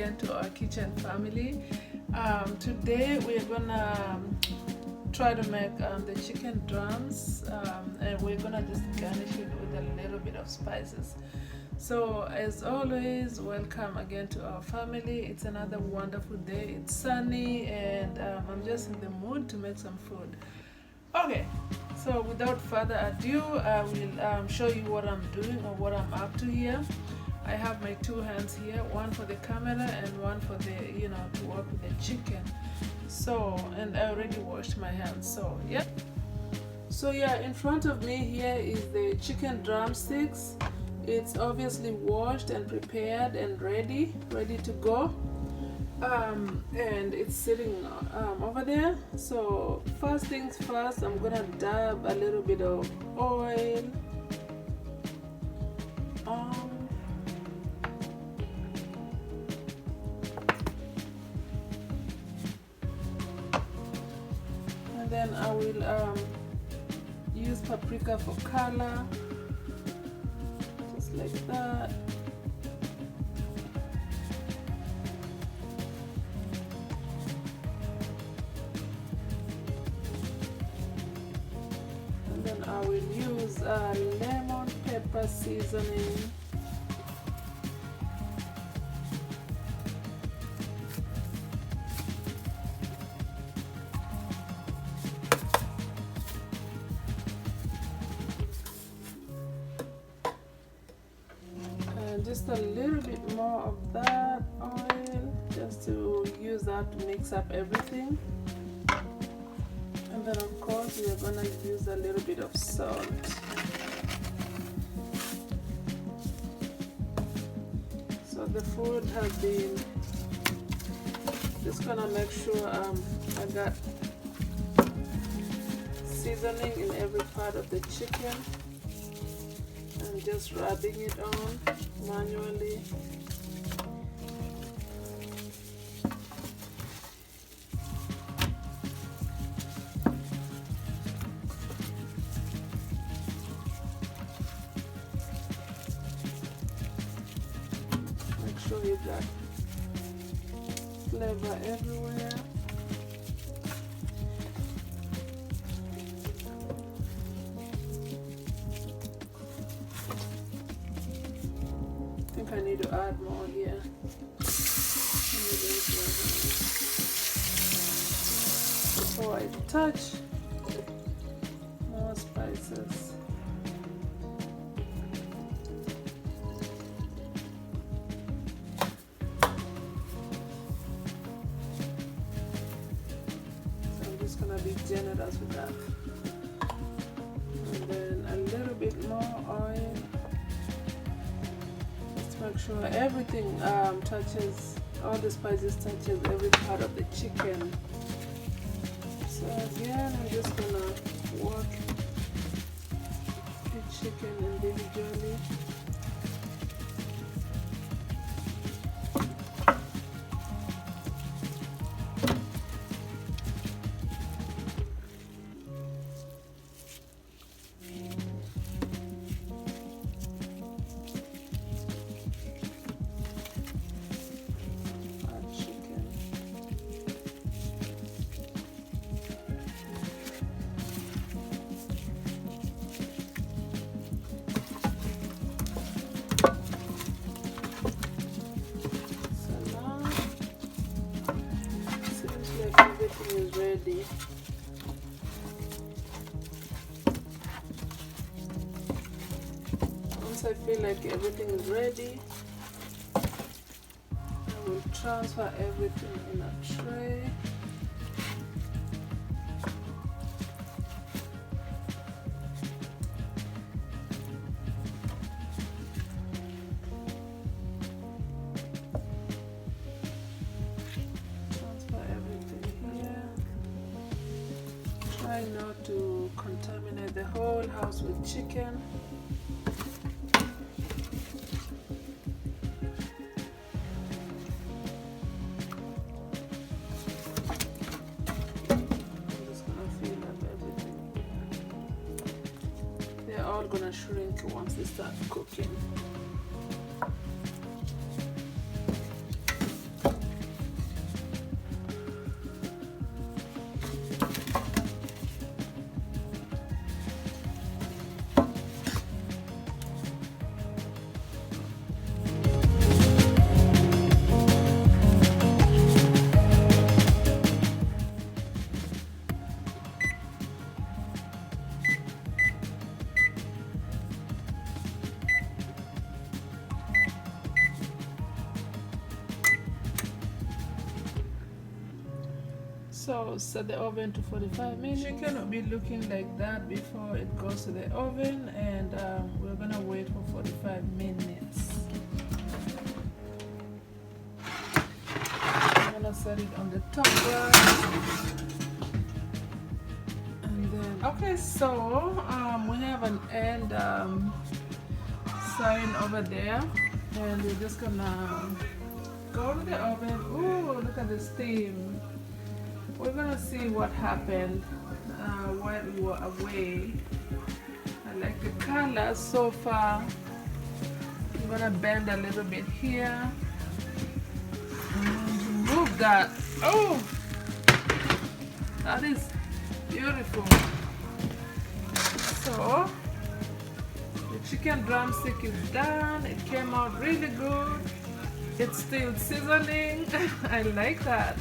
again to our kitchen family. Today we're gonna try to make the chicken drums, and we're gonna just garnish it with a little bit of spices. So as always, welcome again to our family. It's another wonderful day. It's sunny, and I'm just in the mood to make some food. Okay, so without further ado, I will show you what I'm doing or what I'm up to here. I have my two hands here, one for the camera and one for the, to work with the chicken. So, and I already washed my hands, so yeah. So yeah, in front of me here is the chicken drumsticks. It's obviously washed and prepared and ready to go. And it's sitting over there. So first things first, I'm gonna dab a little bit of oil on. And then I will use paprika for color, just like that. And then I will use lemon pepper seasoning. Just a little bit more of that oil, just to use that to mix up everything. And then of course we are gonna use a little bit of salt. So the food has been, just gonna make sure I got seasoning in every part of the chicken. And just rubbing it on manually. Make sure you got flavor everywhere. I need to add more here. Before I touch more spices. So I'm just gonna be generous with that. And then a little bit more oil. Make sure everything touches, all the spices touches every part of the chicken. So again, I'm just gonna work the chicken individually. Everything is ready. Once I feel like everything is ready, I will transfer everything in a tray. Try not to contaminate the whole house with chicken. I'm just gonna fill up everything. They're all gonna shrink once they start cooking. So set the oven to 45 minutes. Chicken will be looking like that before it goes to the oven, and we're gonna wait for 45 minutes. I'm gonna set it on the top right. And then, okay, so we have an end sign over there, and we're just gonna go to the oven. Ooh, look at the steam. We're gonna see what happened while we were away. I like the color so far. I'm gonna bend a little bit here and remove that. Oh, that is beautiful. So the chicken drumstick is done. It came out really good. It's still sizzling. I like that.